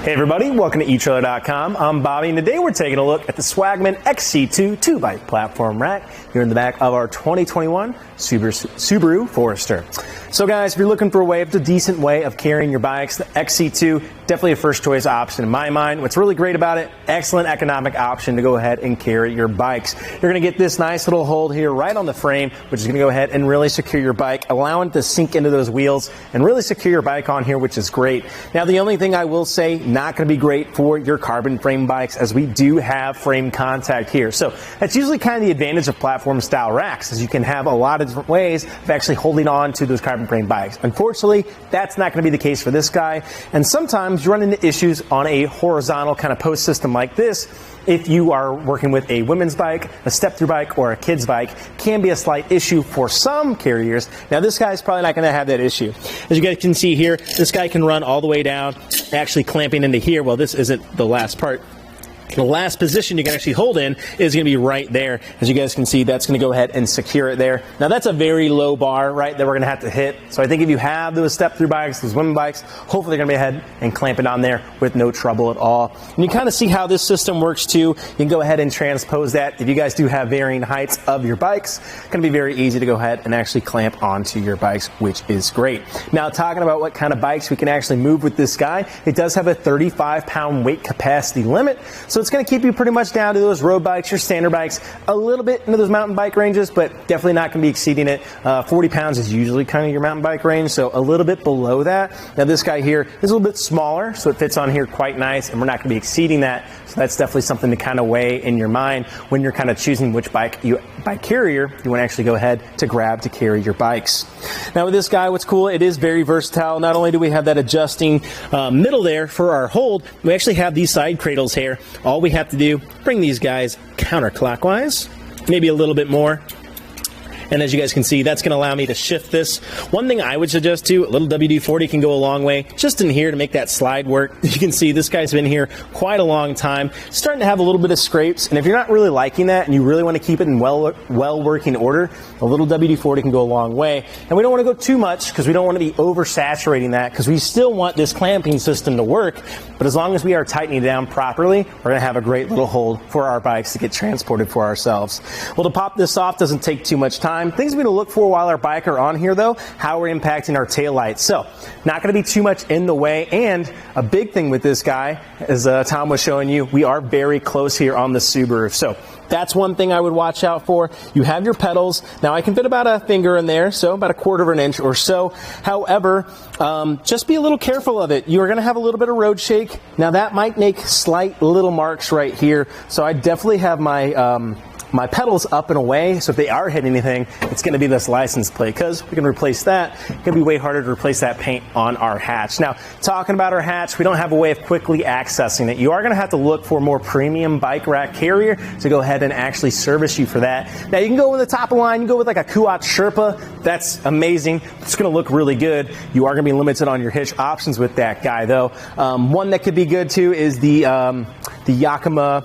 Hey everybody, welcome to etrailer.com. I'm Bobby, and today we're taking a look at the Swagman XC2 Bike Platform Rack here in the back of our 2021 Subaru Forester. So guys, if you're looking for a decent way of carrying your bikes, the XC2, definitely a first choice option in my mind. What's really great about it, excellent economic option to go ahead and carry your bikes. You're going to get this nice little hold here right on the frame, which is going to go ahead and really secure your bike, allowing it to sink into those wheels and really secure your bike on here, which is great. Now, the only thing I will say, not going to be great for your carbon frame bikes, as we do have frame contact here. So that's usually kind of the advantage of platform style racks, is you can have a lot of different ways of actually holding on to those carbon frame bikes. Unfortunately, that's not going to be the case for this guy, and sometimes you run into issues on a horizontal kind of post system like this. If you are working with a women's bike, a step-through bike, or a kid's bike, can be a slight issue for some carriers. Now, this guy's probably not going to have that issue. As you guys can see here, this guy can run all the way down, actually clamping into here. Well, this isn't the last part. The last position you can actually hold in is going to be right there. As you guys can see, that's going to go ahead and secure it there. Now, that's a very low bar, right, that we're going to have to hit. So I think if you have those step-through bikes, those women bikes, hopefully they're going to be ahead and clamp it on there with no trouble at all. And you kind of see how this system works too. You can go ahead and transpose that. If you guys do have varying heights of your bikes, it's going to be very easy to go ahead and actually clamp onto your bikes, which is great. Now, talking about what kind of bikes we can actually move with this guy, it does have a 35-pound weight capacity limit. So it's going to keep you pretty much down to those road bikes, your standard bikes, a little bit into those mountain bike ranges, but definitely not going to be exceeding it. 40 pounds is usually kind of your mountain bike range, so a little bit below that. Now this guy here is a little bit smaller, so it fits on here quite nice, and we're not going to be exceeding that. So that's definitely something to kind of weigh in your mind when you're kind of choosing which bike carrier you want to actually go ahead to grab to carry your bikes. Now with this guy, what's cool, it is very versatile. Not only do we have that adjusting middle there for our hold, we actually have these side cradles here. All we have to do, bring these guys counterclockwise, maybe a little bit more. And as you guys can see, that's going to allow me to shift this. One thing I would suggest too, a little WD-40 can go a long way just in here to make that slide work. You can see this guy's been here quite a long time, starting to have a little bit of scrapes. And if you're not really liking that and you really want to keep it in well working order, a little WD-40 can go a long way. And we don't want to go too much because we don't want to be oversaturating that, because we still want this clamping system to work. But as long as we are tightening it down properly, we're going to have a great little hold for our bikes to get transported for ourselves. Well, to pop this off doesn't take too much time. Things we're going to look for while our bike are on here, though, how we're impacting our taillights. So not going to be too much in the way. And a big thing with this guy, as Tom was showing you, we are very close here on the Subaru. So that's one thing I would watch out for. You have your pedals. Now I can fit about a finger in there, so about 1/4 of an inch or so. However, just be a little careful of it. You are going to have a little bit of road shake. Now that might make slight little marks right here. So I definitely have my pedals up and away, so if they are hitting anything, it's going to be this license plate, because we can replace that. It's going to be way harder to replace that paint on our hatch. Now, talking about our hatch, we don't have a way of quickly accessing it. You are going to have to look for a more premium bike rack carrier to go ahead and actually service you for that. Now, you can go with the top of the line. You can go with like a Kuat Sherpa. That's amazing. It's going to look really good. You are going to be limited on your hitch options with that guy, though. One that could be good, too, is the Yakima.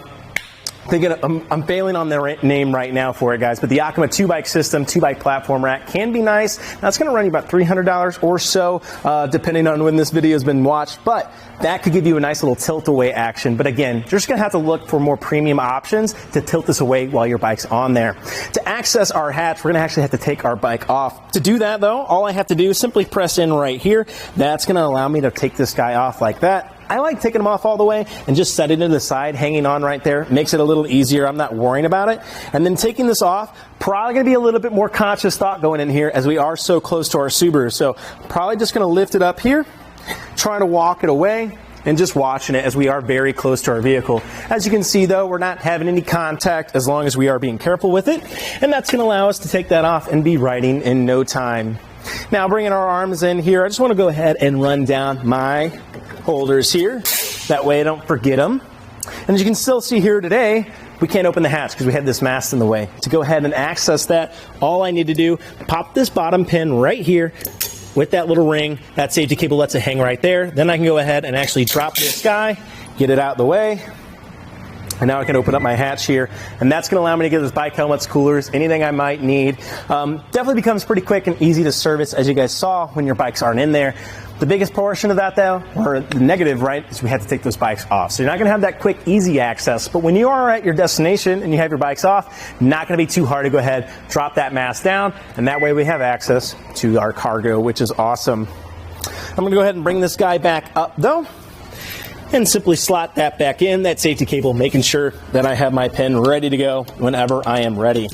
I'm failing on their name right now for it, guys, but the Yakima 2-bike system, 2-bike platform rack can be nice. Now, it's going to run you about $300 or so, depending on when this video has been watched, but that could give you a nice little tilt-away action. But again, you're just going to have to look for more premium options to tilt this away while your bike's on there. To access our hatch, we're going to actually have to take our bike off. To do that, though, all I have to do is simply press in right here. That's going to allow me to take this guy off like that. I like taking them off all the way and just set it to the side, hanging on right there. Makes it a little easier. I'm not worrying about it. And then taking this off, probably going to be a little bit more conscious thought going in here, as we are so close to our Subaru. So probably just going to lift it up here, trying to walk it away, and just watching it as we are very close to our vehicle. As you can see, though, we're not having any contact as long as we are being careful with it. And that's going to allow us to take that off and be riding in no time. Now, bringing our arms in here, I just want to go ahead and run down my holders here. That way I don't forget them. And as you can still see here today, we can't open the hatch because we have this mast in the way. To go ahead and access that, all I need to do, pop this bottom pin right here with that little ring. That safety cable lets it hang right there. Then I can go ahead and actually drop this guy, get it out of the way. And now I can open up my hatch here, and that's going to allow me to get those bike helmets, coolers, anything I might need. Definitely becomes pretty quick and easy to service, as you guys saw, when your bikes aren't in there. The biggest portion of that though, or the negative, right, is we have to take those bikes off. So you're not gonna have that quick, easy access, but when you are at your destination and you have your bikes off, not gonna be too hard to go ahead, drop that mast down, and that way we have access to our cargo, which is awesome. I'm gonna go ahead and bring this guy back up though, and simply slot that back in, that safety cable, making sure that I have my pin ready to go whenever I am ready.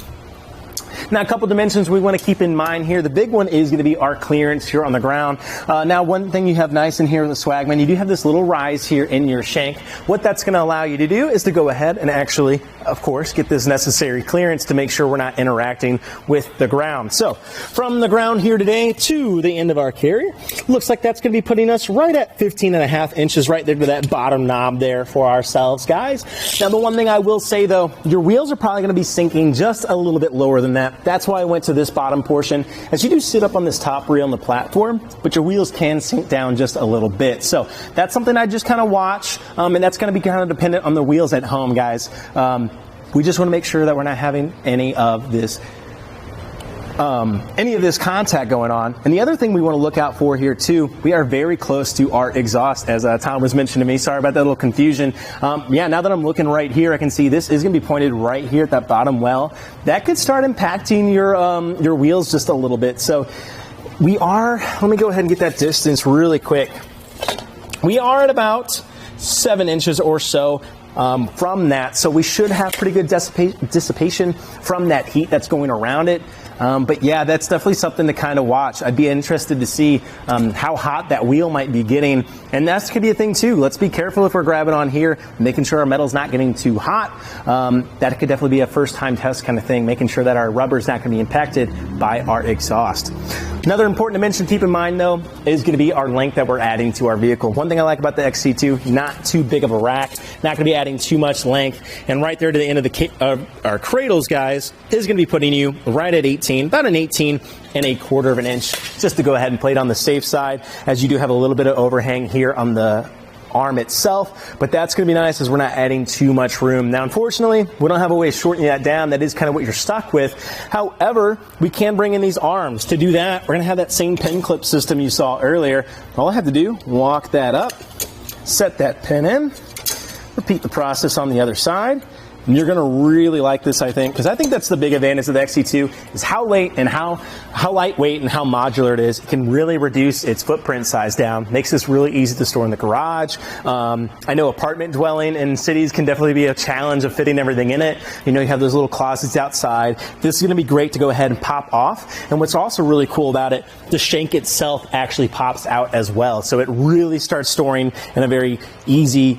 Now, a couple dimensions we want to keep in mind here. The big one is going to be our clearance here on the ground. Now, one thing you have nice in here with the Swagman, you do have this little rise here in your shank. What that's going to allow you to do is to go ahead and actually, of course, get this necessary clearance to make sure we're not interacting with the ground. So, from the ground here today to the end of our carrier, looks like that's going to be putting us right at 15.5 inches, right there to that bottom knob there for ourselves, guys. Now, the one thing I will say, though, your wheels are probably going to be sinking just a little bit lower than that. That's why I went to this bottom portion, as you do sit up on this top rail on the platform, but your wheels can sink down just a little bit. So that's something I just kind of watch, and that's going to be kind of dependent on the wheels at home, guys. We just want to make sure that we're not having any of this contact going on. And the other thing we want to look out for here too, we are very close to our exhaust, as Tom was mentioning to me. Sorry about that little confusion. Yeah, now that I'm looking right here, I can see this is going to be pointed right here at that bottom well. That could start impacting your wheels just a little bit. So we are, let me go ahead and get that distance really quick. We are at about 7 inches or so from that, so we should have pretty good dissipation from that heat that's going around it. But yeah, that's definitely something to kind of watch. I'd be interested to see how hot that wheel might be getting, and that's could be a thing too. Let's be careful if we're grabbing on here, making sure our metal's not getting too hot. That could definitely be a first-time test kind of thing, making sure that our rubber's not going to be impacted by our exhaust. Another important dimension to keep in mind, though, is going to be our length that we're adding to our vehicle. One thing I like about the XC2, not too big of a rack, not going to be adding too much length, and right there to the end of our cradles, guys, is going to be putting you right at 18, about an 18.25 of an inch, just to go ahead and play it on the safe side, as you do have a little bit of overhang here on the arm itself, but that's going to be nice as we're not adding too much room. Now, unfortunately, we don't have a way of shortening that down. That is kind of what you're stuck with. However, we can bring in these arms. To do that, we're going to have that same pin clip system you saw earlier. All I have to do, walk that up, set that pin in, repeat the process on the other side. And you're going to really like this, I think, because I think that's the big advantage of the XC2 is how lightweight and how modular it is. It can really reduce its footprint size down. Makes this really easy to store in the garage. I know apartment dwelling in cities can definitely be a challenge of fitting everything in it. You know, you have those little closets outside. This is going to be great to go ahead and pop off. And what's also really cool about it, the shank itself actually pops out as well. So it really starts storing in a very easy,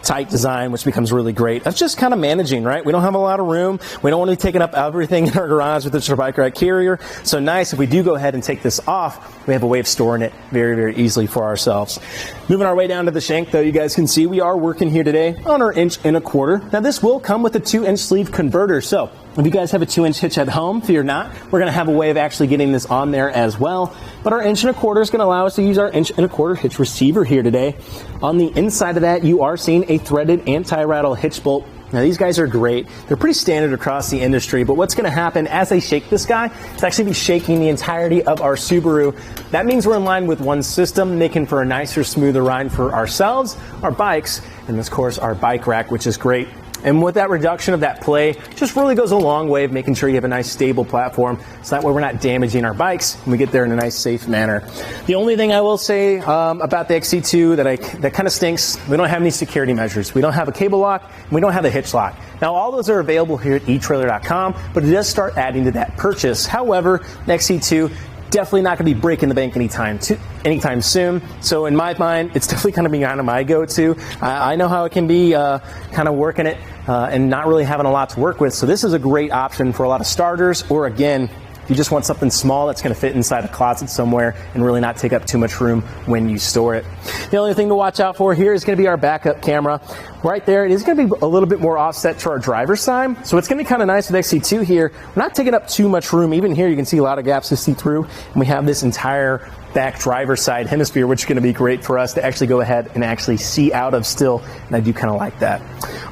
tight design, which becomes really great. That's just kind of managing, right? We don't have a lot of room. We don't want to be taking up everything in our garage with this bike rack carrier. So nice, if we do go ahead and take this off, we have a way of storing it very, very easily for ourselves. Moving our way down to the shank, though, you guys can see we are working here today on our 1.25 inch. Now, this will come with a 2-inch sleeve converter. So if you guys have a 2-inch hitch at home, fear not, we're going to have a way of actually getting this on there as well. But our 1.25 inch is going to allow us to use our 1.25 inch hitch receiver here today. On the inside of that, you are seeing a threaded anti-rattle hitch bolt. Now, these guys are great. They're pretty standard across the industry, but what's going to happen as they shake this guy, it's actually be shaking the entirety of our Subaru. That means we're in line with one system, making for a nicer, smoother ride for ourselves, our bikes, and of course, our bike rack, which is great. And with that reduction of that play, just really goes a long way of making sure you have a nice stable platform, so that way we're not damaging our bikes and we get there in a nice safe manner. The only thing I will say about the XC2 that kind of stinks, we don't have any security measures. We don't have a cable lock, and we don't have a hitch lock. Now, all those are available here at etrailer.com, but it does start adding to that purchase. However, the XC2 definitely not going to be breaking the bank anytime soon. So in my mind, it's definitely kind of being my go-to. I know how it can be kind of working it and not really having a lot to work with. So this is a great option for a lot of starters, or again, if you just want something small that's going to fit inside a closet somewhere and really not take up too much room when you store it. The only thing to watch out for here is going to be our backup camera. Right there, it is going to be a little bit more offset to our driver's side. So it's going to be kind of nice with XC2 here. We're not taking up too much room. Even here, you can see a lot of gaps to see through. And we have this entire back driver's side hemisphere, which is going to be great for us to actually go ahead and actually see out of still, and I do kind of like that.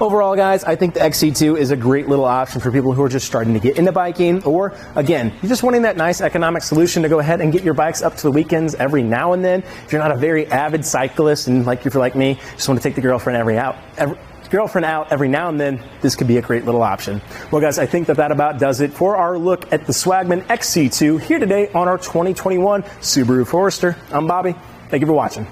Overall, guys, I think the XC2 is a great little option for people who are just starting to get into biking, or again, you're just wanting that nice economic solution to go ahead and get your bikes up to the weekends every now and then. If you're not a very avid cyclist, and like if you're like me, just want to take the girlfriend out every now and then, this could be a great little option. Well, guys, I think that about does it for our look at the Swagman XC2 here today on our 2021 Subaru Forester. I'm Bobby. Thank you for watching.